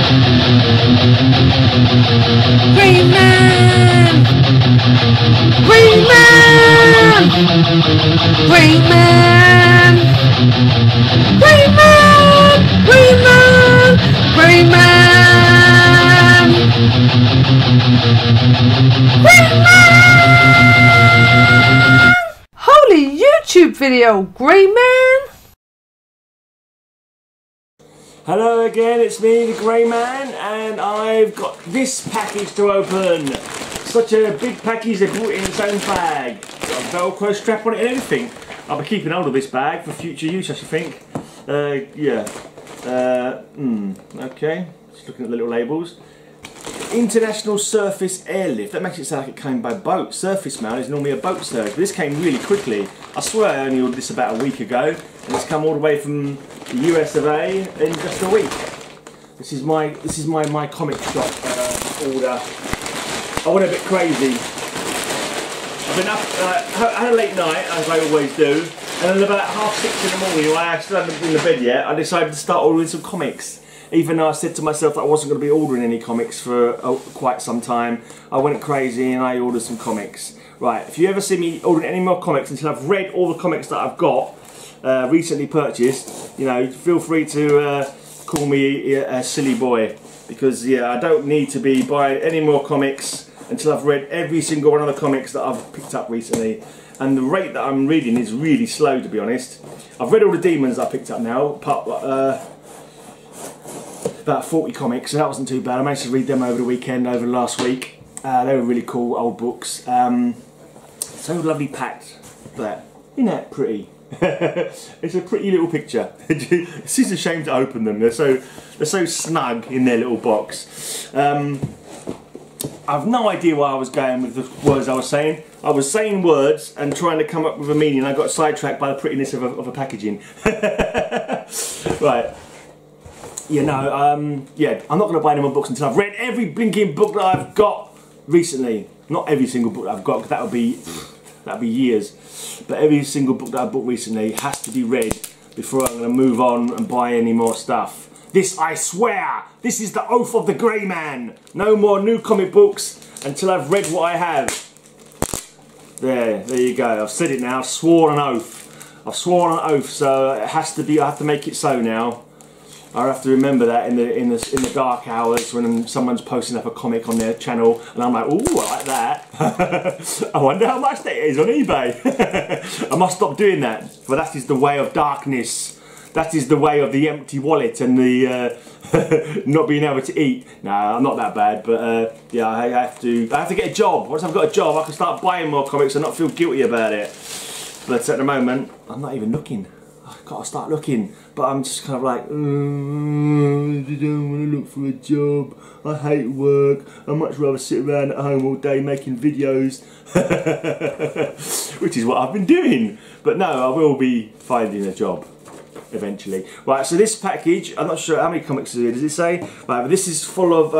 Green Man! Green Man! Green Man! Green Man! Green Man! Green Man! Green Man! Holy YouTube video, Green Man! Hello again, it's me, the Grey Man, and I've got this package to open. Such a big package, they brought it in its own bag. Got a Velcro strap on it and everything. I'll be keeping hold of this bag for future use, I should think. Okay, just looking at the little labels. International Surface Airlift. That makes it sound like it came by boat. Surface mail is normally a boat surge, but this came really quickly. I swear I only ordered this about a week ago, and it's come all the way from the US of A in just a week. This is my comic shop order. I went a bit crazy. I've been up, I had a late night, as I always do, and then about 6:30 in the morning, while I still haven't been in the bed yet, I decided to start ordering some comics. Even though I said to myself that I wasn't going to be ordering any comics for quite some time, I went crazy and I ordered some comics. Right, if you ever see me ordering any more comics until I've read all the comics that I've got, recently purchased, you know, feel free to call me a silly boy, because yeah, I don't need to be buying any more comics until I've read every single one of the comics that I've picked up recently. And the rate that I'm reading is really slow, to be honest. I've read all the Demons I picked up now, about 40 comics, so that wasn't too bad. I managed to read them over the weekend, over last week. They were really cool old books. So lovely packed. But isn't that pretty? It's a pretty little picture. It's just a shame to open them. They're so snug in their little box. I've no idea where I was going with the words I was saying. I was saying words and trying to come up with a meaning. I got sidetracked by the prettiness of a packaging. Right. Yeah, no, yeah, I'm not going to buy any more books until I've read every blinking book that I've got recently. Not every single book that I've got, because that would be years. But every single book that I've bought recently has to be read before I'm going to move on and buy any more stuff. This, I swear, this is the oath of the Grey Man. No more new comic books until I've read what I have. There you go. I've said it now. I've sworn an oath. I've sworn an oath, so it has to be. I have to make it so now. I have to remember that in the dark hours when someone's posting up a comic on their channel, and I'm like, ooh, I like that. I wonder how much that is on eBay. I must stop doing that. But that is the way of darkness. That is the way of the empty wallet and the not being able to eat. No, I'm not that bad, but yeah, I have to get a job. Once I've got a job, I can start buying more comics and not feel guilty about it. But at the moment, I'm not even looking. I've got to start looking, but I'm just kind of like, I don't want to look for a job. I hate work. I'd much rather sit around at home all day making videos, which is what I've been doing. But no, I will be finding a job eventually. Right, so this package, I'm not sure how many comics is it, does it say? Right, but this is full of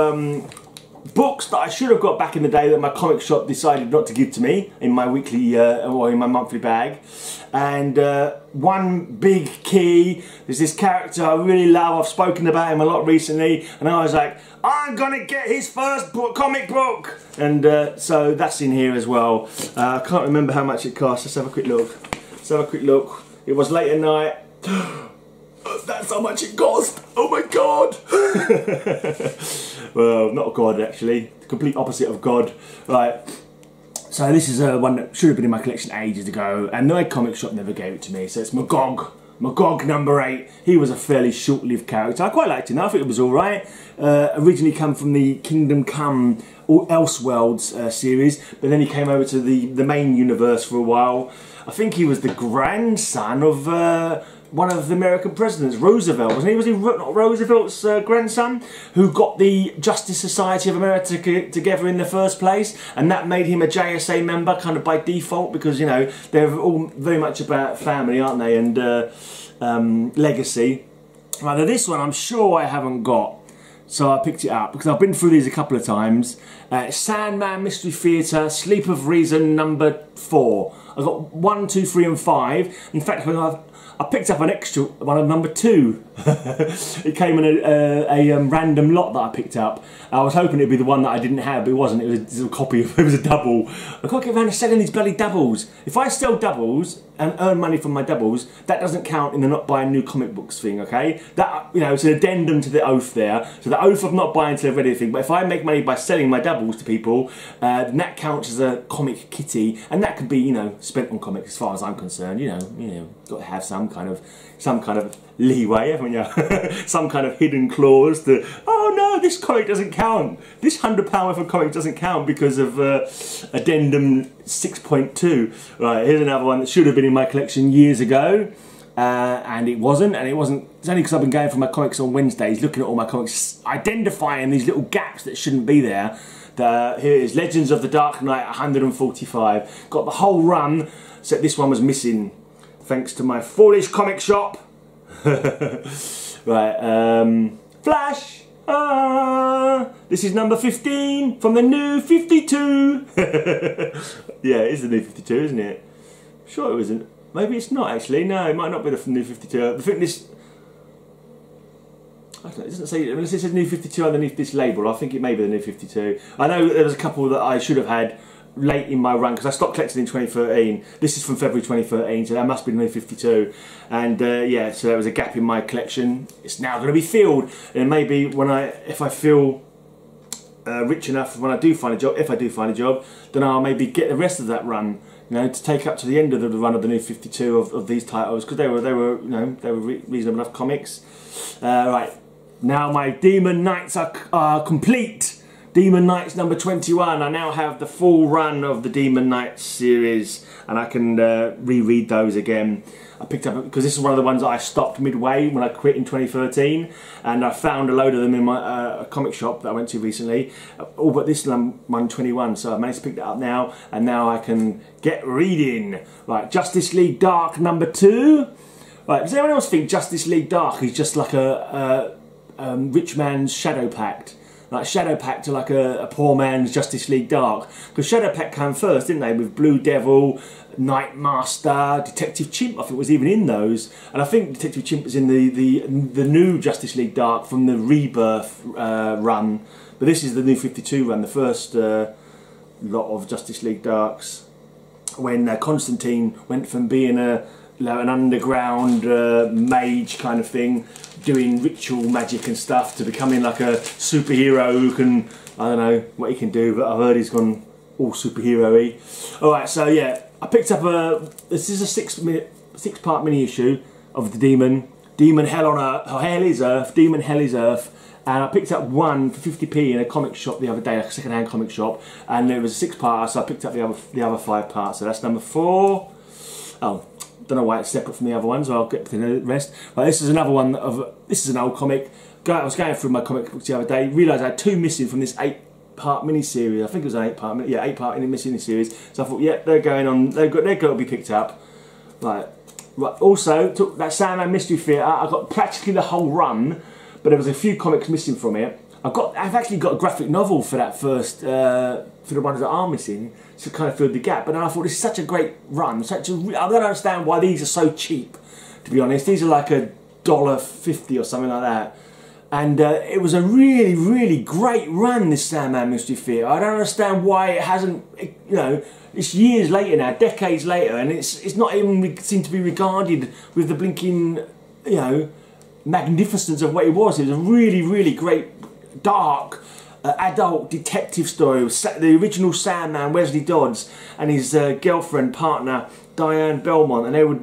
books that I should have got back in the day that my comic shop decided not to give to me in my weekly or in my monthly bag. And one big key, there's this character I really love. I've spoken about him a lot recently, and I was like, I'm gonna get his first comic book. And so that's in here as well. I can't remember how much it cost. Let's have a quick look. Let's have a quick look. It was late at night. That's how much it cost. Oh my god. Well, not God actually, the complete opposite of God. Right, so this is one that should have been in my collection ages ago, and my comic shop never gave it to me, so it's Magog. Magog number 8. He was a fairly short-lived character. I quite liked him. I think it was alright. Originally come from the Kingdom Come or Elseworlds series, but then he came over to the main universe for a while. I think he was the grandson of one of the American presidents, Roosevelt, wasn't he? Was he not Roosevelt's grandson, who got the Justice Society of America together in the first place, and that made him a JSA member kind of by default, because, you know, they're all very much about family, aren't they, and legacy. Right, now this one I'm sure I haven't got, so I picked it up because I've been through these a couple of times. Sandman Mystery Theatre, Sleep of Reason number 4. I've got 1, 2, 3 and 5. In fact, I picked up an extra one of number 2. It came in a random lot that I picked up. I was hoping it'd be the one that I didn't have, but it wasn't. It was a copy. It was a double. I can't get around to selling these bloody doubles. If I sell doubles and earn money from my doubles, that doesn't count in the not buying new comic books thing. Okay, that, you know, it's an addendum to the oath there. So the oath of not buying until I've read anything. But if I make money by selling my doubles to people, then that counts as a comic kitty, and that could be, you know, spent on comics as far as I'm concerned. You know, got to have some kind of leeway, haven't you? Some kind of hidden clause to, oh no, this comic doesn't count. This £100 worth of comic doesn't count because of addendum 6.2. Right, here's another one that should have been in my collection years ago. And it wasn't. It's only because I've been going for my comics on Wednesdays, looking at all my comics, identifying these little gaps that shouldn't be there. Here it is, Legends of the Dark Knight 145. Got the whole run, except this one was missing, thanks to my foolish comic shop. Right, Flash! This is number 15 from the new 52. Yeah, it is the new 52, isn't it? Sure it isn't. Maybe it's not actually. No, it might not be the new 52. I think this. I don't know, it doesn't say. Unless it says new 52 underneath this label, I think it may be the new 52. I know there was a couple that I should have had late in my run because I stopped collecting in 2013. This is from February 2013, so that must be the new 52. And yeah, so there was a gap in my collection. It's now going to be filled, and maybe if I feel rich enough when I do find a job, if I do find a job, then I'll maybe get the rest of that run, you know, to take up to the end of the run of the new 52 of these titles, because they were reasonable enough comics. Right, now my Demon Knights are complete. Demon Knights number 21. I now have the full run of the Demon Knights series, and I can reread those again. I picked up, because this is one of the ones that I stopped midway when I quit in 2013, and I found a load of them in my comic shop that I went to recently, all but this 121, so I managed to pick that up now, and now I can get reading. Right, Justice League Dark number 2. Right, does anyone else think Justice League Dark is just like a rich man's Shadow Pact? Like Shadow Pact to like a poor man's Justice League Dark? Because Shadow Pact came first, didn't they? With Blue Devil, Nightmaster, Detective Chimp, I think was even in those. And I think Detective Chimp is in the new Justice League Dark from the Rebirth run. But this is the new 52 run, the first lot of Justice League Darks. When Constantine went from being an underground mage kind of thing, doing ritual magic and stuff, to becoming like a superhero who can, I don't know what he can do, but I've heard he's gone all superhero-y. Alright, so yeah, I picked up this is a 6-part mini issue of the Demon Hell on Earth, Hell is Earth, Demon Hell is Earth. And I picked up one for 50p in a comic shop the other day, like a second-hand comic shop, and it was a 6-part, so I picked up the other 5 parts. So that's number 4. Oh, don't know why it's separate from the other ones, so I'll get to the rest. Right, this is another one this is an old comic. I was going through my comic books the other day, realised I had 2 missing from this 8-part mini-series. I think it was an 8-part, yeah, 8-part mini-series. So I thought, yeah, they're going on, they've got to be picked up. Right. Also, that Sandman Mystery Theatre, I got practically the whole run, but there was a few comics missing from it. I've actually got a graphic novel for that first, for the ones that are missing, to kind of fill the gap. But then I thought, this is such a great run. I don't understand why these are so cheap, to be honest. These are like $1.50 or something like that. And it was a really, really great run, this Sandman Mystery Theatre. I don't understand why it hasn't, you know, it's years later now, decades later, and it's not even seemed to be regarded with the blinking, you know, magnificence of what it was. It was a really, really great, dark, adult detective story. The original Sandman, Wesley Dodds, and his girlfriend, partner, Diane Belmont, and there would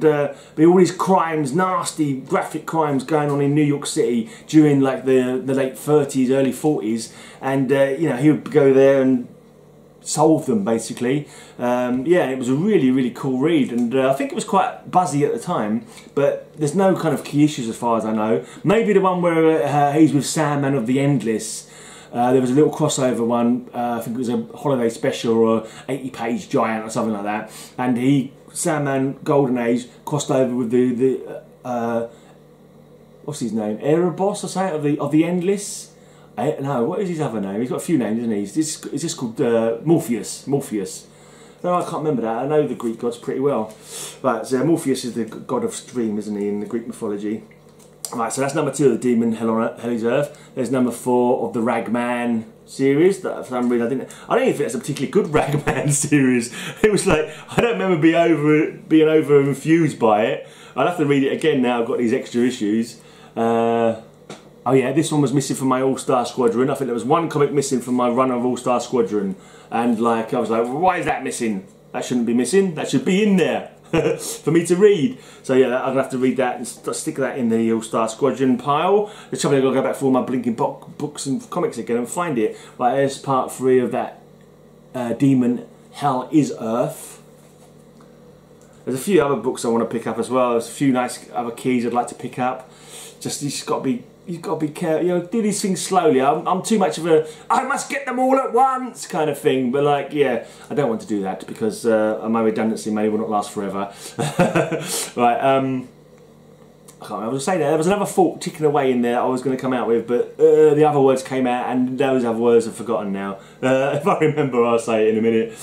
be all these crimes, nasty, graphic crimes going on in New York City during like the late 30s, early 40s, and you know, he would go there and solve them basically. Yeah, it was a really, really cool read, and I think it was quite buzzy at the time, but there's no kind of key issues as far as I know. Maybe the one where he's with Sandman of the Endless. There was a little crossover one, I think it was a holiday special or 80-page giant or something like that, and Sandman Golden Age crossed over with the what's his name, Erebos or something of the Endless. No, what is his other name? He's got a few names, isn't he? Is this called Morpheus? No, I can't remember that. I know the Greek gods pretty well. Right, so Morpheus is the god of dream, isn't he, in the Greek mythology? Right, so that's number 2 of the Demon Hell's Earth. There's number 4 of the Ragman series. That for some reason I don't even think that's a particularly good Ragman series. It was like, I don't remember being over infused by it. I'll have to read it again now. I've got these extra issues. Oh yeah, this one was missing from my All-Star Squadron. I think there was one comic missing from my run of All-Star Squadron, and like I was like, well, why is that missing? That shouldn't be missing. That should be in there for me to read. So yeah, I'm gonna have to read that and stick that in the All-Star Squadron pile. The trouble is, I've got to go back through all my blinking books and comics again and find it. Right, there's part 3 of that Demon Hell is Earth. There's a few other books I want to pick up as well. There's a few nice other keys I'd like to pick up. You've got to be careful. You know, do these things slowly. I'm too much of a I must get them all at once kind of thing. But like, yeah, I don't want to do that because my redundancy may will not last forever. Right. I can't remember what to say there. There was another thought ticking away in there I was going to come out with, but the other words came out, and those other words are forgotten now. If I remember, I'll say it in a minute.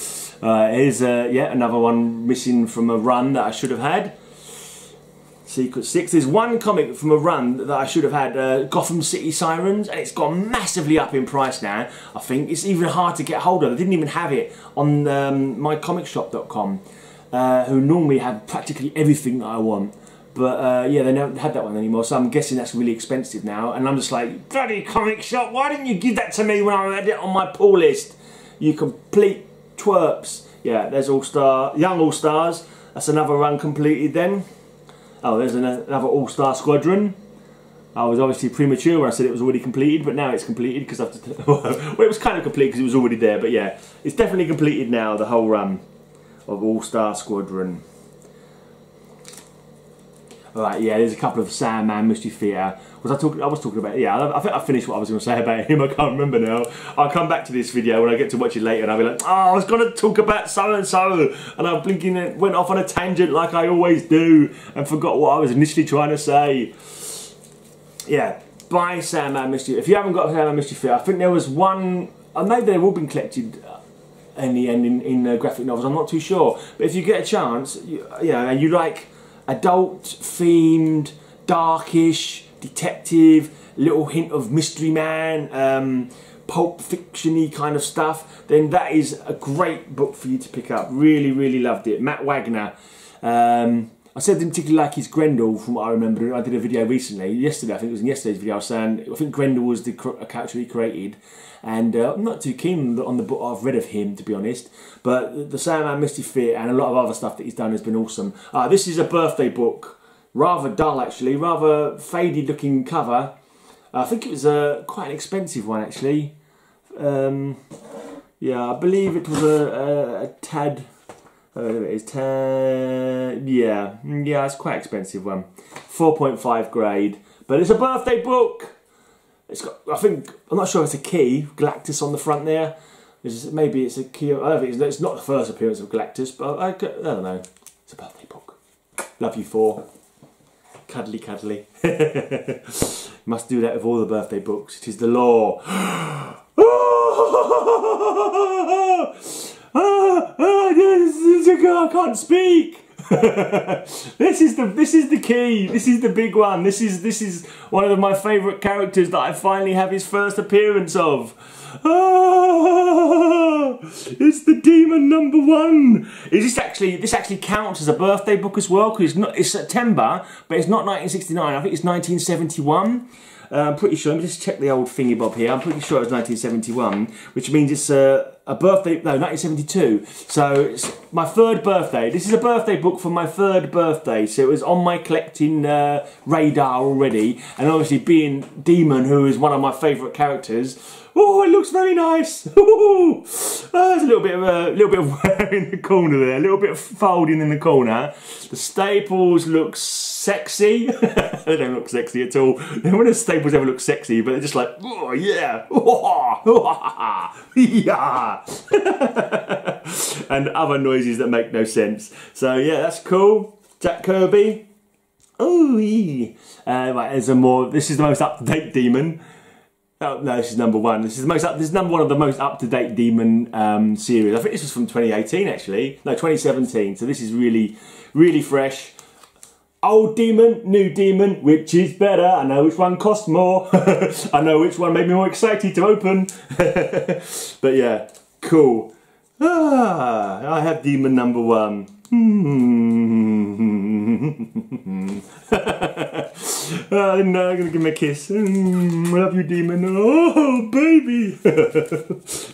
Here's yeah, another one missing from a run that I should have had. Secret 6. There's one comic from a run that I should have had, Gotham City Sirens, and it's gone massively up in price now. I think it's even hard to get hold of. I didn't even have it on mycomicshop.com, who normally have practically everything that I want. But yeah, they never had that one anymore, so I'm guessing that's really expensive now. And I'm just like, bloody comic shop, why didn't you give that to me when I had it on my pull list? You complete twerps. Yeah, there's Young All-Stars. That's another run completed then. Oh, there's another All-Star Squadron. I was obviously premature when I said it was already completed, but now it's completed because well, it was kind of complete because it was already there. But yeah, it's definitely completed now, the whole run of All-Star Squadron. Alright, yeah, there's a couple of Sandman Mystery Theatre. I was talking about, yeah, I think I finished what I was going to say about him. I can't remember now. I'll come back to this video when I get to watch it later and I'll be like, oh, I was going to talk about so-and-so, and I blinking went off on a tangent like I always do and forgot what I was initially trying to say. Yeah, buy Sandman Mystery. If you haven't got Sandman Mystery Theatre, I think there was one, maybe they've all been collected in the end in graphic novels, I'm not too sure. But if you get a chance, you know, and you like adult-themed, darkish, detective, little hint of Mystery Man, pulp fiction-y kind of stuff, then that is a great book for you to pick up. Really, really loved it. Matt Wagner. I said didn't particularly like his Grendel from what I remember. I did a video recently, yesterday, I think it was in yesterday's video, I was saying, I think Grendel was the character he created, and I'm not too keen on the book I've read of him, to be honest, but the Sandman Mystery Theatre and a lot of other stuff that he's done has been awesome. This is a birthday book, rather dull actually, rather faded looking cover. I think it was quite an expensive one actually. Yeah, I believe it was a tad... yeah, it's quite expensive one. 4.5 grade, but it's a birthday book. It's got, I think, I'm not sure if it's a key, Galactus on the front there. Maybe it's a key. I don't think it's not the first appearance of Galactus, but I don't know. It's a birthday book. Love you, 4. Cuddly, cuddly. Must do that with all the birthday books. It is the law. I can't speak. This is the key. This is the big one. This is one of my favourite characters that I finally have his first appearance of. It's the Demon #1. This actually counts as a birthday book as well because it's September, but it's not 1969. I think it's 1971. I'm pretty sure. Let me just check the old thingy bob here. I'm pretty sure it was 1971, which means it's a birthday. No, 1972. So it's my 3rd birthday. This is a birthday book for my 3rd birthday. So it was on my collecting radar already, and obviously being Demon, who is one of my favourite characters. Oh, it looks very nice. There's a little bit of wear in the corner there, a little bit of folding in the corner. The staples look sexy. They don't look sexy at all. When the staples ever look sexy, but they're just like, oh yeah, yeah, and other noises that make no sense. So yeah, that's cool. Jack Kirby. Oh, right, there's a more. This is the most up-to-date Demon. No, this is number one. This is number one of the most up-to-date Demon series. I think this was from 2018 actually. No, 2017. So this is really, really fresh. Old Demon, new Demon, which is better? I know which one costs more. I know which one made me more excited to open. But yeah, cool. I have Demon number one. I'm gonna give him a kiss. I love you, Demon. Oh, baby.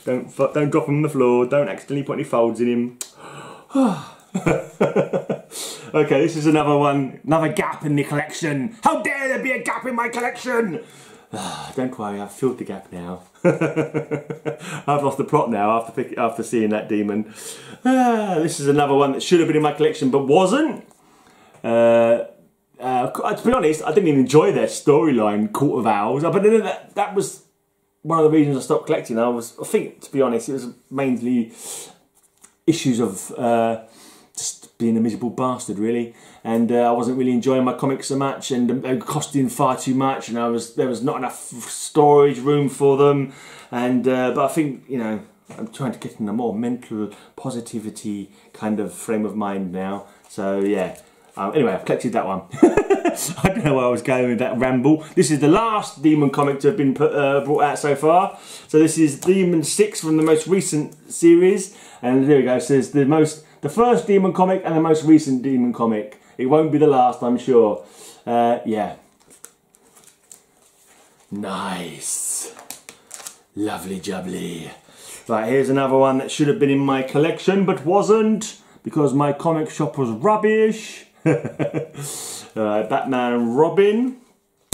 Don't drop him on the floor. Don't accidentally put any folds in him. Okay, this is another one, another gap in the collection. How dare there be a gap in my collection? Don't worry, I've filled the gap now. I've lost the plot now after seeing that Demon. This is another one that should have been in my collection but wasn't. To be honest, I didn't even enjoy their storyline, Court of Owls. But then that was one of the reasons I stopped collecting. I think, to be honest, it was mainly issues of just being a miserable bastard, really, and I wasn't really enjoying my comics so much, and they were costing far too much, and there was not enough storage room for them, and but I think, you know, I'm trying to get in a more mental positivity kind of frame of mind now. So yeah. Anyway, I've collected that one. I don't know where I was going with that ramble. This is the last Demon comic to have been brought out so far. So this is Demon 6 from the most recent series. And there we go. So it's the first Demon comic and the most recent Demon comic. It won't be the last, I'm sure. Yeah. Nice. Lovely jubbly. Right, here's another one that should have been in my collection but wasn't, because my comic shop was rubbish. Batman and Robin,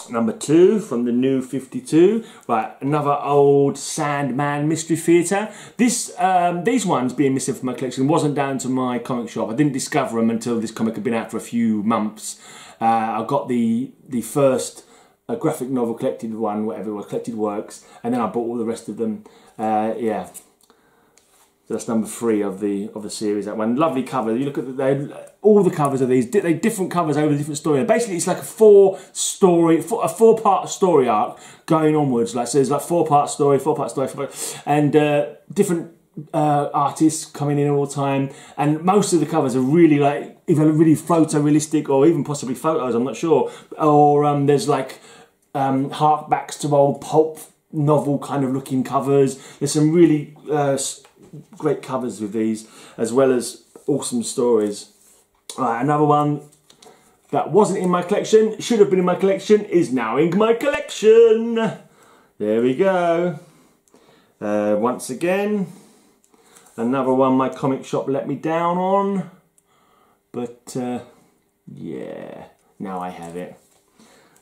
number 2 from the New 52. Right, another old Sandman Mystery Theatre. These ones being missing from my collection wasn't down to my comic shop. I didn't discover them until this comic had been out for a few months. I got the first graphic novel collected one, whatever it was, collected works, and then I bought all the rest of them. Yeah. So that's number 3 of the series. That one, lovely cover. You look at all the covers of these. They different covers over different story. Basically, it's like a 4-part story arc going onwards. Like, so there's like 4-part story, 4-part story, 4-part, and different artists coming in all the time. And most of the covers are really like either really photorealistic or even possibly photos. I'm not sure. Or there's like harkbacks to old pulp novel kind of looking covers. There's some really great covers with these, as well as awesome stories. Right, another one that wasn't in my collection, should have been in my collection, is now in my collection. There we go. Once again, another one my comic shop let me down on, but yeah, now I have it.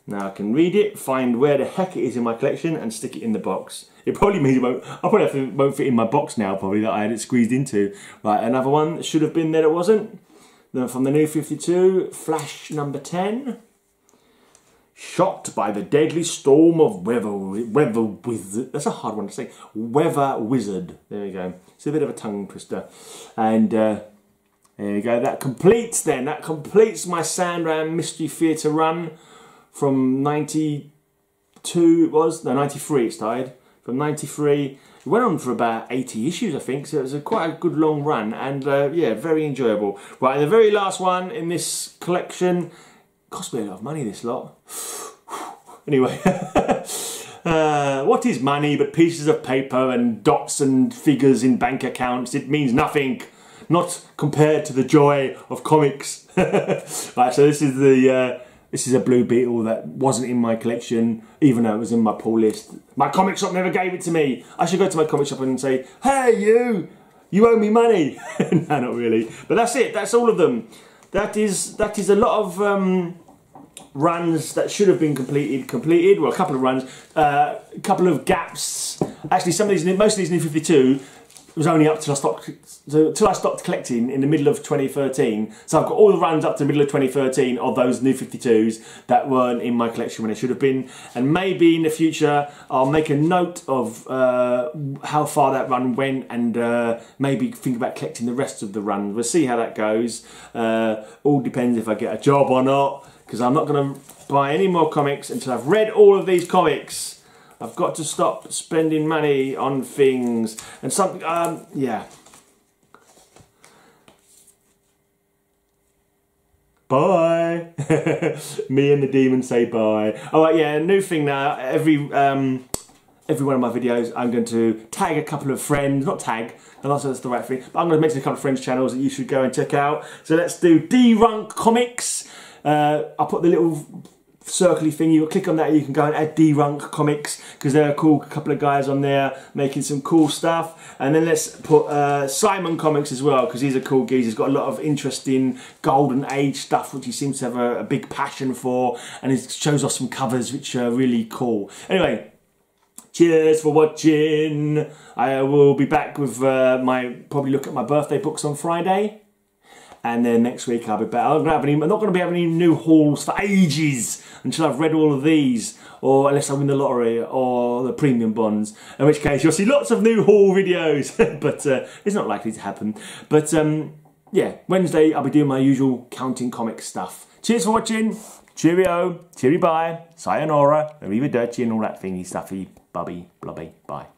Now I can read it, find where the heck it is in my collection, and stick it in the box. It probably means it won't fit in my box now, probably, that I had it squeezed into. Right, another one that should have been there that wasn't. Then from the New 52, Flash number 10. Shocked by the deadly storm of Weather Wizard. That's a hard one to say. Weather Wizard. There we go. It's a bit of a tongue twister. And there we go. That completes then. That completes my Sandman Mystery Theatre run from 92 it was. No, 93 it started. From 93. It went on for about 80 issues, I think, so it was quite a good long run, and yeah, very enjoyable. Right, and the very last one in this collection, cost me a lot of money, this lot. Anyway, what is money but pieces of paper and dots and figures in bank accounts? It means nothing, not compared to the joy of comics. Right, so this is a Blue Beetle that wasn't in my collection, even though it was in my pull list. My comic shop never gave it to me. I should go to my comic shop and say, hey, you owe me money. No, not really. But that's it. That's all of them. That is a lot of runs that should have been completed. Well, a couple of runs, a couple of gaps. Actually, most of these New 52 was only up till I stopped collecting in the middle of 2013. So I've got all the runs up to the middle of 2013 of those New 52s that weren't in my collection when they should have been. And maybe in the future I'll make a note of how far that run went, and maybe think about collecting the rest of the run. We'll see how that goes. All depends if I get a job or not, because I'm not going to buy any more comics until I've read all of these comics. I've got to stop spending money on things and something. Yeah. Bye. Me and the demon say bye. Oh yeah, new thing now. Every one of my videos, I'm going to tag a couple of friends. Not tag. I'm not sure that's the right thing. But I'm going to mention a couple of friends' channels that you should go and check out. So let's do D-Runk Comics. I'll put the little circly thing, you click on that, you can go and add D-Runk Comics, because they're a cool couple of guys on there making some cool stuff. And then let's put Simon Comics as well, because he's a cool geezer. He's got a lot of interesting golden age stuff which he seems to have a big passion for, and he shows off some covers which are really cool. Anyway, cheers for watching. I will be back with probably look at my birthday books on Friday. And then next week I'll be back. I'm not going to be having any new hauls for ages until I've read all of these, or unless I win the lottery or the premium bonds, in which case you'll see lots of new haul videos. But it's not likely to happen. But yeah, Wednesday I'll be doing my usual counting comics stuff. Cheers for watching. Cheerio. Cheery bye. Sayonara. Arrivederci and all that thingy stuffy. Bubby. Blubby. Bye.